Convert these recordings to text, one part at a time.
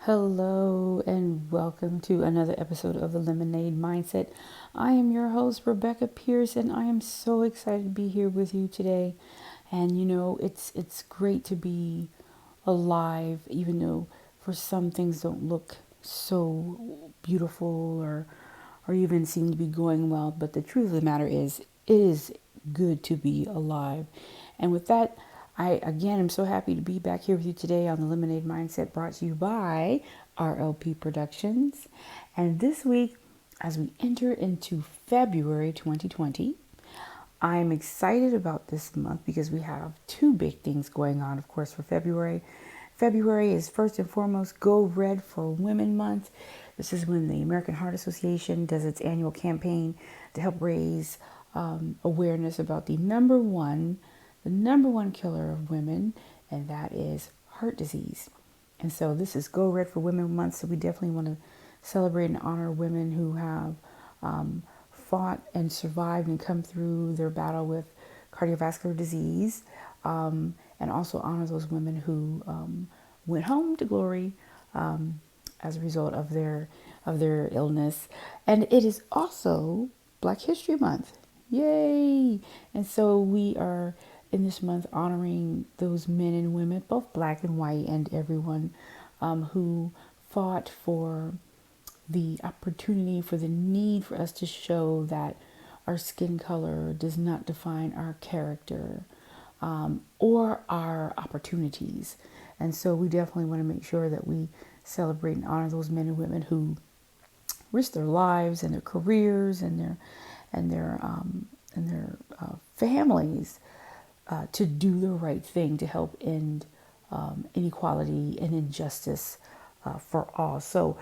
Hello and welcome to another episode of the Lemonade Mindset. I am your host, Rebecca Pierce, and I am so excited to be here with you today. And it's great to be alive, even though for some things don't look so beautiful or even seem to be going well. But the truth of the matter is, it is good to be alive. And with that, I again am so happy to be back here with you today on the Lemonade Mindset, brought to you by RLP Productions. And this week, as we enter into February 2020, I'm excited about this month because we have two big things going on, of course, for February. February is first and foremost Go Red for Women Month. This is when the American Heart Association does its annual campaign to help raise awareness about the number one killer of women, and that is heart disease. And so this is Go Red for Women Month, so we definitely want to celebrate and honor women who have fought and survived and come through their battle with cardiovascular disease, and also honor those women who went home to glory as a result of their illness. And it is also Black History Month. Yay! And so we are in this month honoring those men and women, both black and white, and everyone who fought for the opportunity, for the need for us to show that our skin color does not define our character or our opportunities. And so we definitely want to make sure that we celebrate and honor those men and women who risked their lives and their careers and their families to do the right thing to help end inequality and injustice for all. So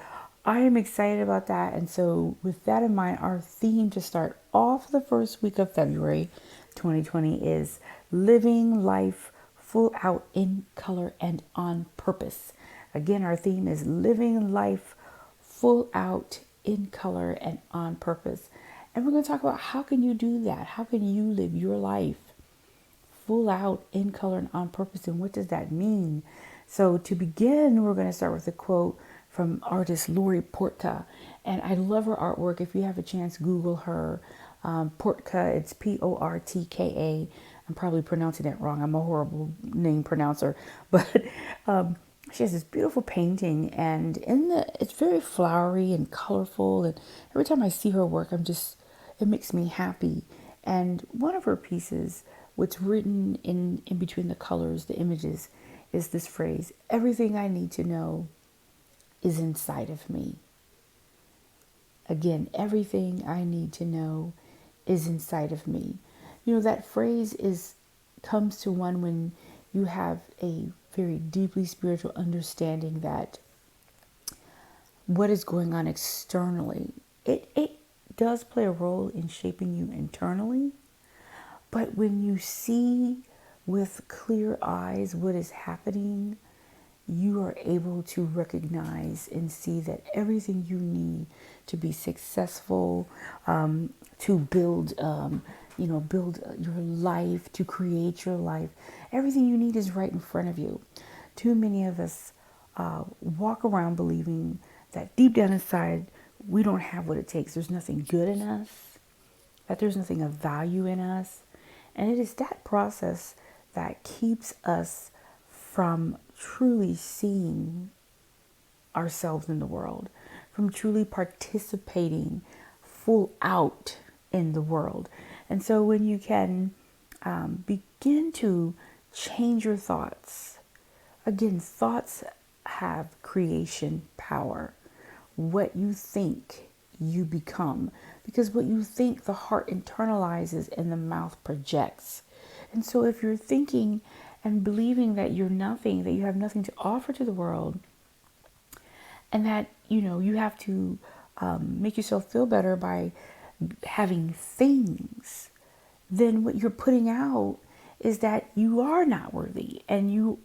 I am excited about that. And so with that in mind, our theme to start off the first week of February 2020 is living life full out in color and on purpose. Again, our theme is living life full out in color and on purpose. And we're going to talk about how can you do that? How can you live your life full out in color and on purpose, and what does that mean? So to begin, we're going to start with a quote from artist Lori Portka, and I love her artwork. If you have a chance, Google her. Portka, it's Portka. I'm probably pronouncing it wrong. I'm a horrible name pronouncer, but she has this beautiful painting, and it's very flowery and colorful. And every time I see her work, it makes me happy. And one of her pieces, what's written in between the colors, the images, is this phrase: everything I need to know is inside of me. Again, everything I need to know is inside of me. That phrase comes to one when you have a very deeply spiritual understanding that what is going on externally, it does play a role in shaping you internally. But when you see with clear eyes what is happening, you are able to recognize and see that everything you need to be successful, to build your life, to create your life, everything you need is right in front of you. Too many of us walk around believing that deep down inside we don't have what it takes. There's nothing good in us, that there's nothing of value in us. And it is that process that keeps us from truly seeing ourselves in the world, from truly participating full out in the world. And so when you can begin to change your thoughts, again, thoughts have creation power. What you think, you become. Because what you think, the heart internalizes and the mouth projects. And so if you're thinking and believing that you're nothing, that you have nothing to offer to the world, and that, you have to make yourself feel better by having things, then what you're putting out is that you are not worthy and you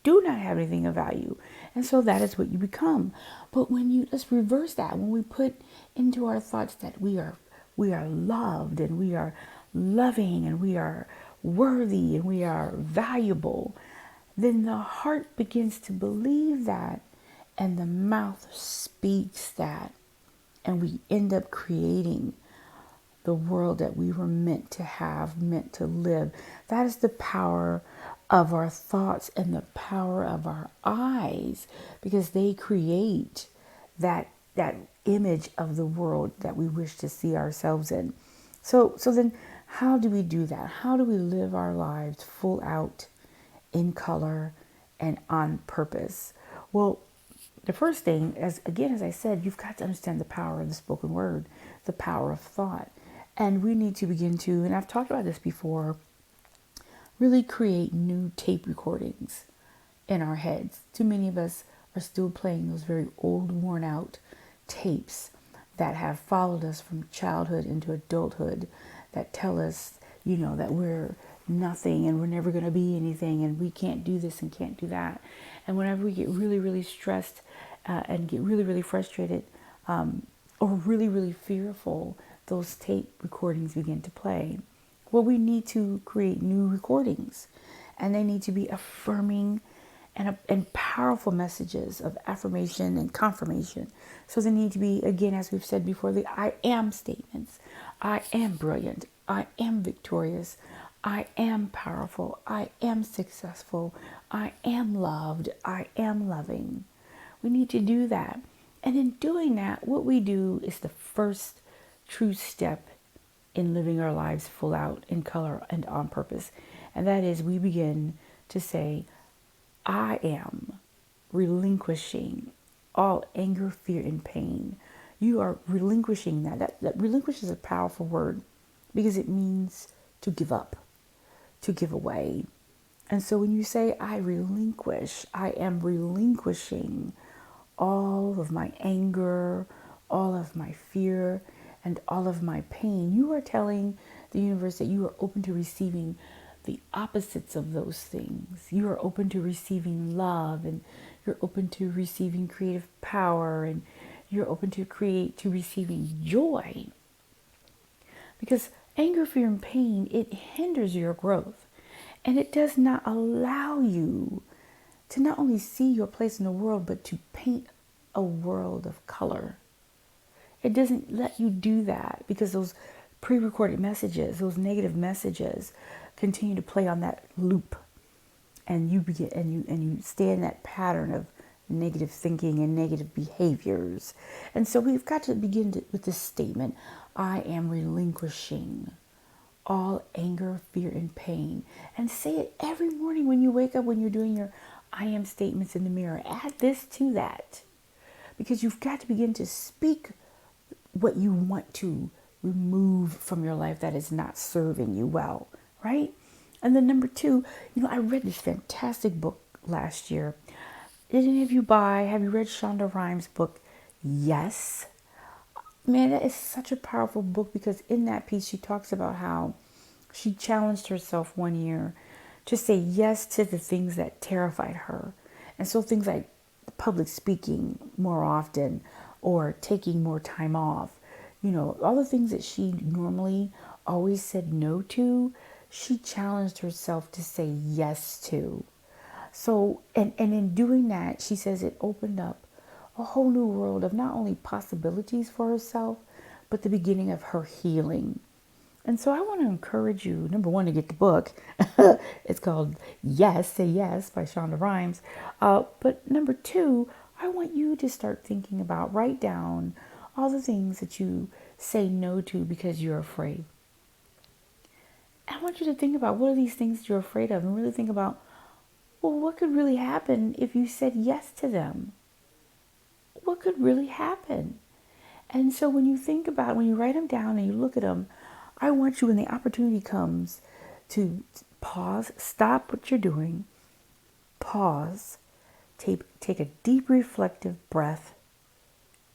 do not have anything of value. And so that is what you become. But let's reverse that. When we put into our thoughts that we are loved and we are loving and we are worthy and we are valuable, then the heart begins to believe that, And the mouth speaks that. And we end up creating the world that we were meant to have, meant to live. That is the power of our thoughts and the power of our eyes, because they create that image of the world that we wish to see ourselves in. So then how do we do that? How do we live our lives full out in color and on purpose? Well, the first thing, as I said, you've got to understand the power of the spoken word, the power of thought. And we need to begin to, and I've talked about this before, really create new tape recordings in our heads. Too many of us are still playing those very old, worn out tapes that have followed us from childhood into adulthood, that tell us, that we're nothing and we're never going to be anything and we can't do this and can't do that. And whenever we get really, really stressed and get really, really frustrated or really, really fearful, those tape recordings begin to play. Well, we need to create new recordings, and they need to be affirming and powerful messages of affirmation and confirmation. So they need to be, again, as we've said before, the I am statements. I am brilliant. I am victorious. I am powerful. I am successful. I am loved. I am loving. We need to do that. And in doing that, what we do is the first true step in living our lives full out in color and on purpose. And that is, we begin to say, I am relinquishing all anger, fear, and pain. You are relinquishing that. That relinquish is a powerful word because it means to give up, to give away. And so when you say, I relinquish, I am relinquishing all of my anger, all of my fear, and all of my pain. You are telling the universe that you are open to receiving the opposites of those things. You are open to receiving love, and you're open to receiving creative power, and you're open to receiving joy. Because anger, fear, and pain, it hinders your growth. And it does not allow you to not only see your place in the world, but to paint a world of color. It doesn't let you do that because those pre-recorded messages, those negative messages, continue to play on that loop, and you stay in that pattern of negative thinking and negative behaviors. And so we've got to begin with this statement: I am relinquishing all anger, fear, and pain. And say it every morning when you wake up, when you're doing your I am statements in the mirror. Add this to that, because you've got to begin to speak what you want to remove from your life that is not serving you well, right? And then number two, I read this fantastic book last year. Did any of you have you read Shonda Rhimes' book, Yes? Man, that is such a powerful book, because in that piece she talks about how she challenged herself one year to say yes to the things that terrified her. And so things like public speaking more often, or taking more time off, all the things that she normally always said no to, she challenged herself to say yes to. So, and in doing that, she says it opened up a whole new world of not only possibilities for herself, but the beginning of her healing. And so I want to encourage you, number one, to get the book. It's called Yes, Say Yes by Shonda Rhimes. But number two, I want you to start thinking about, write down all the things that you say no to because you're afraid. I want you to think about, what are these things that you're afraid of? And really think about, well, what could really happen if you said yes to them? What could really happen? And so when you think about, when you write them down and you look at them, I want you, when the opportunity comes, to pause, stop what you're doing, pause, take a deep reflective breath,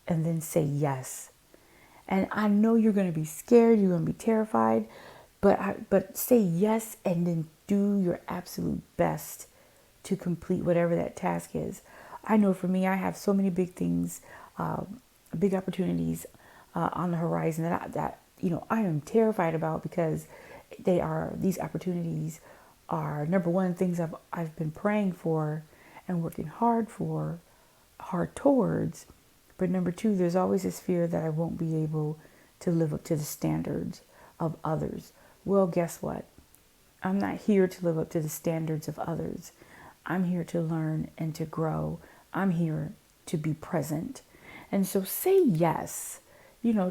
and then say yes. And I know you're going to be scared, you're going to be terrified, but say yes, and then do your absolute best to complete whatever that task is. I know for me, I have so many big things, big opportunities on the horizon that I am terrified about, because these opportunities are, number one, things I've been praying for and working hard hard towards. But number two, there's always this fear that I won't be able to live up to the standards of others. Well, guess what? I'm not here to live up to the standards of others. I'm here to learn and to grow. I'm here to be present. And so say yes.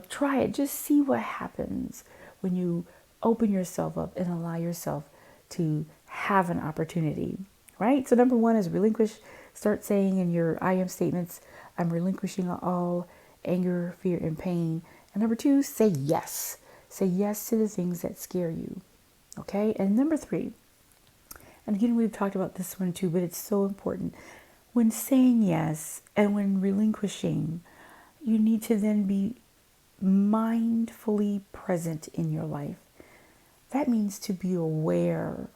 Try it. Just see what happens when you open yourself up and allow yourself to have an opportunity, right? So number one is relinquish. Start saying in your I am statements, I'm relinquishing all anger, fear, and pain. And number two, say yes. Say yes to the things that scare you. Okay? And number three, and again, we've talked about this one too, but it's so important. When saying yes and when relinquishing, you need to then be mindfully present in your life. That means to be aware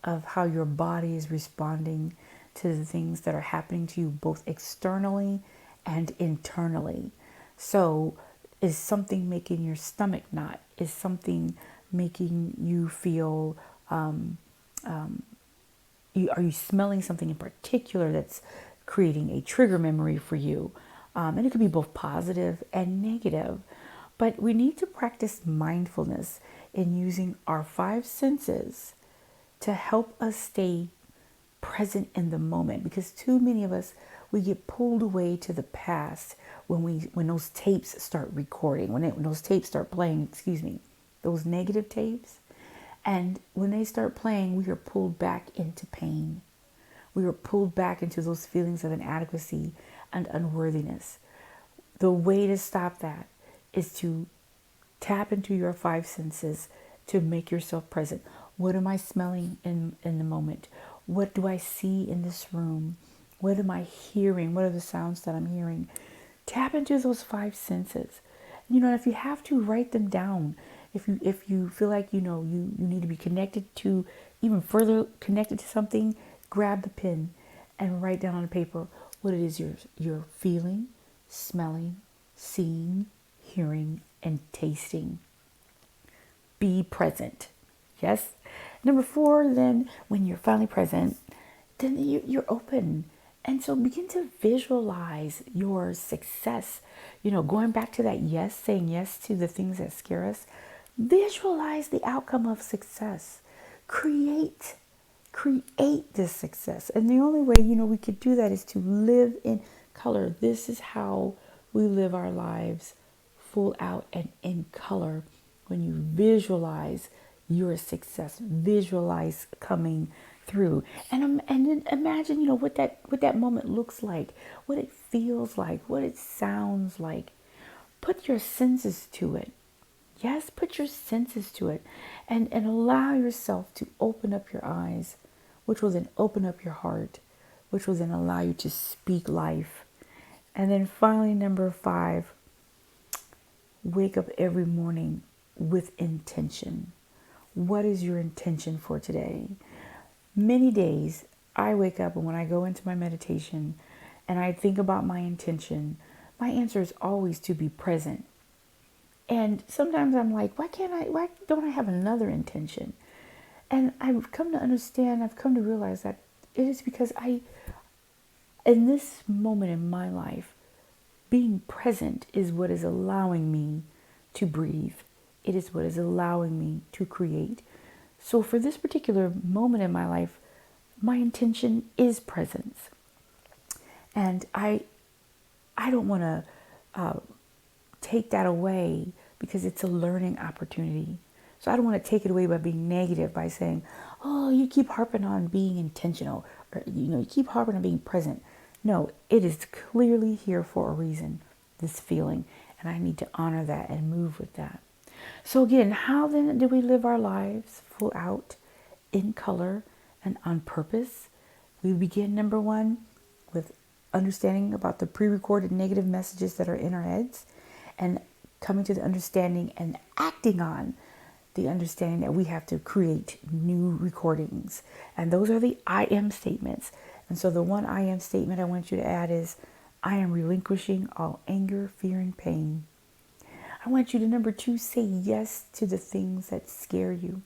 of how your body is responding to the things that are happening to you, both externally and internally. So, is something making your stomach knot? Is something making you feel, are you smelling something in particular that's creating a trigger memory for you? And it could be both positive and negative. But we need to practice mindfulness in using our five senses to help us stay present in the moment, because too many of us, we get pulled away to the past when those tapes start recording, when those tapes start playing, those negative tapes. And when they start playing, we are pulled back into pain. We are pulled back into those feelings of inadequacy and unworthiness. The way to stop that is to tap into your five senses to make yourself present. What am I smelling in the moment? What do I see in this room? What am I hearing? What are the sounds that I'm hearing? Tap into those five senses. If you have to, write them down. If you feel like you need to be connected to, even further connected to something, grab the pen and write down on paper what it is you're feeling, smelling, seeing, hearing, and tasting. Be present. Yes. Number four, then when you're finally present, then you're open. And so begin to visualize your success. Going back to that yes, saying yes to the things that scare us. Visualize the outcome of success. Create this success. And the only way, we could do that is to live in color. This is how we live our lives full out and in color. When you visualize your success, visualize coming through, and then imagine, what that moment looks like, what it feels like, what it sounds like. Put your senses to it. Yes, put your senses to it, and allow yourself to open up your eyes, which will then open up your heart, which will then allow you to speak life. And then finally, number five, wake up every morning with intention. What is your intention for today? Many days I wake up, and when I go into my meditation and I think about my intention, my answer is always to be present. And sometimes I'm like, why don't I have another intention? And I've come to realize that it is because in this moment in my life, being present is what is allowing me to breathe. It is what is allowing me to create. So for this particular moment in my life, my intention is presence. And I don't want to take that away, because it's a learning opportunity. So I don't want to take it away by being negative, by saying, oh, you keep harping on being intentional, or you keep harping on being present. No, it is clearly here for a reason, this feeling, and I need to honor that and move with that. So again, how then do we live our lives full out, in color, and on purpose? We begin, number one, with understanding about the pre-recorded negative messages that are in our heads, and coming to the understanding and acting on the understanding that we have to create new recordings. And those are the I am statements. And so the one I am statement I want you to add is, I am relinquishing all anger, fear, and pain. I want you to, number two, say yes to the things that scare you.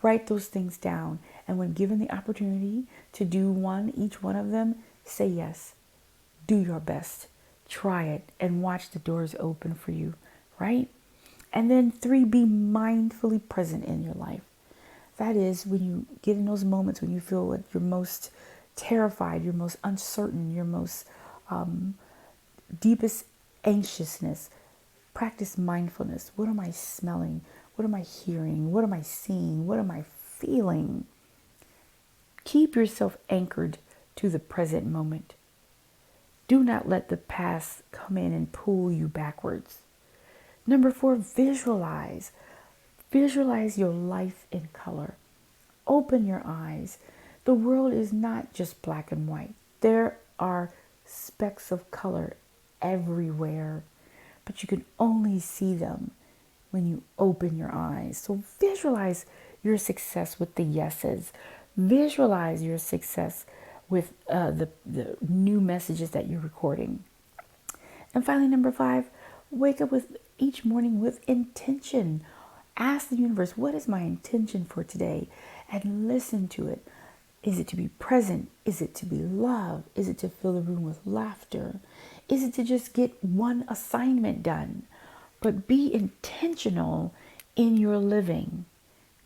Write those things down. And when given the opportunity to do each one of them, say yes. do your best. Try it and watch the doors open for you, right? And then 3, be mindfully present in your life. That is when you get in those moments when you feel like you're most terrified, you're most uncertain, your most deepest anxiousness. Practice mindfulness. What am I smelling? What am I hearing? What am I seeing? What am I feeling? Keep yourself anchored to the present moment. Do not let the past come in and pull you backwards. Number 4, visualize. Visualize your life in color. Open your eyes. The world is not just black and white. There are specks of color everywhere, but you can only see them when you open your eyes. So visualize your success with the yeses. Visualize your success with the new messages that you're recording. And finally, number 5, wake up with each morning with intention. Ask the universe, what is my intention for today? And listen to it. Is it to be present? Is it to be loved? Is it to fill the room with laughter? Is it to just get one assignment done? But be intentional in your living.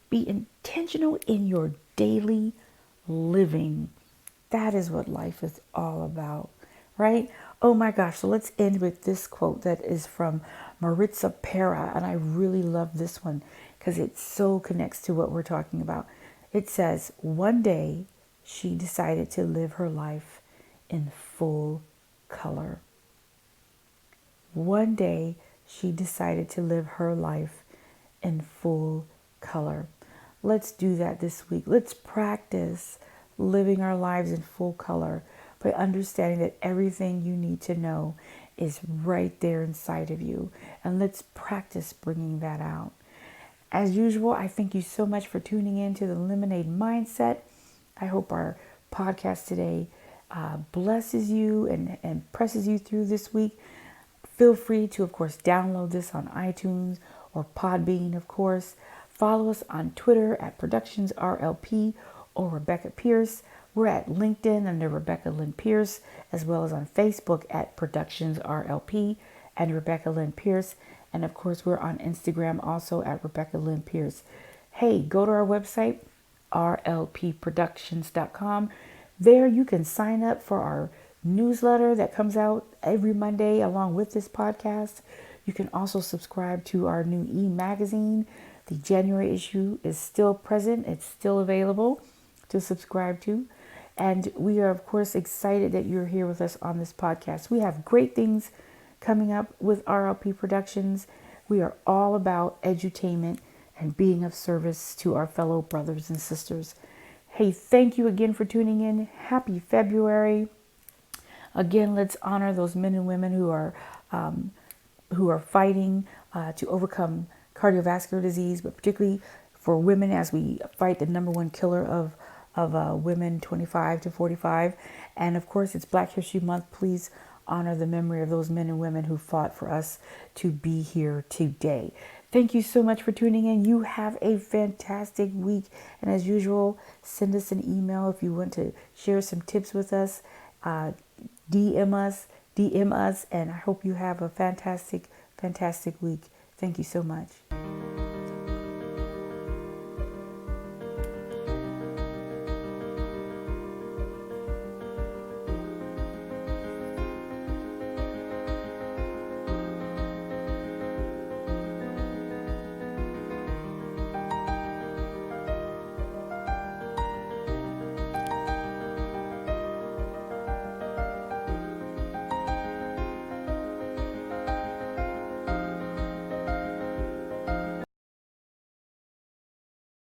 Be intentional in your daily living. That is what life is all about, right? Oh my gosh. So let's end with this quote that is from Maritza Pera. And I really love this one because it so connects to what we're talking about. It says, one day she decided to live her life in full color. One day she decided to live her life in full color. Let's do that this week. Let's practice living our lives in full color by understanding that everything you need to know is right there inside of you. And let's practice bringing that out. As usual, I thank you so much for tuning in to the Lemonade Mindset. I hope our podcast today blesses you and presses you through this week. Feel free to, of course, download this on iTunes or Podbean, of course. Follow us on Twitter at ProductionsRLP or Rebecca Pierce. We're at LinkedIn under Rebecca Lynn Pierce, as well as on Facebook at ProductionsRLP and Rebecca Lynn Pierce. And of course, we're on Instagram also at Rebecca Lynn Pierce. Hey, go to our website, rlpproductions.com. There you can sign up for our newsletter that comes out every Monday along with this podcast. You can also subscribe to our new e-magazine. The January issue is still present. It's still available to subscribe to. And we are, of course, excited that you're here with us on this podcast. We have great things coming up with RLP Productions. We are all about edutainment and being of service to our fellow brothers and sisters. Hey, thank you again for tuning in. Happy February. Again, let's honor those men and women who are fighting to overcome cardiovascular disease, but particularly for women as we fight the number one killer of women 25 to 45. And of course, it's Black History Month. Please honor the memory of those men and women who fought for us to be here today. Thank you so much for tuning in. You have a fantastic week. And as usual, send us an email if you want to share some tips with us. DM us, and I hope you have a fantastic, fantastic week. Thank you so much.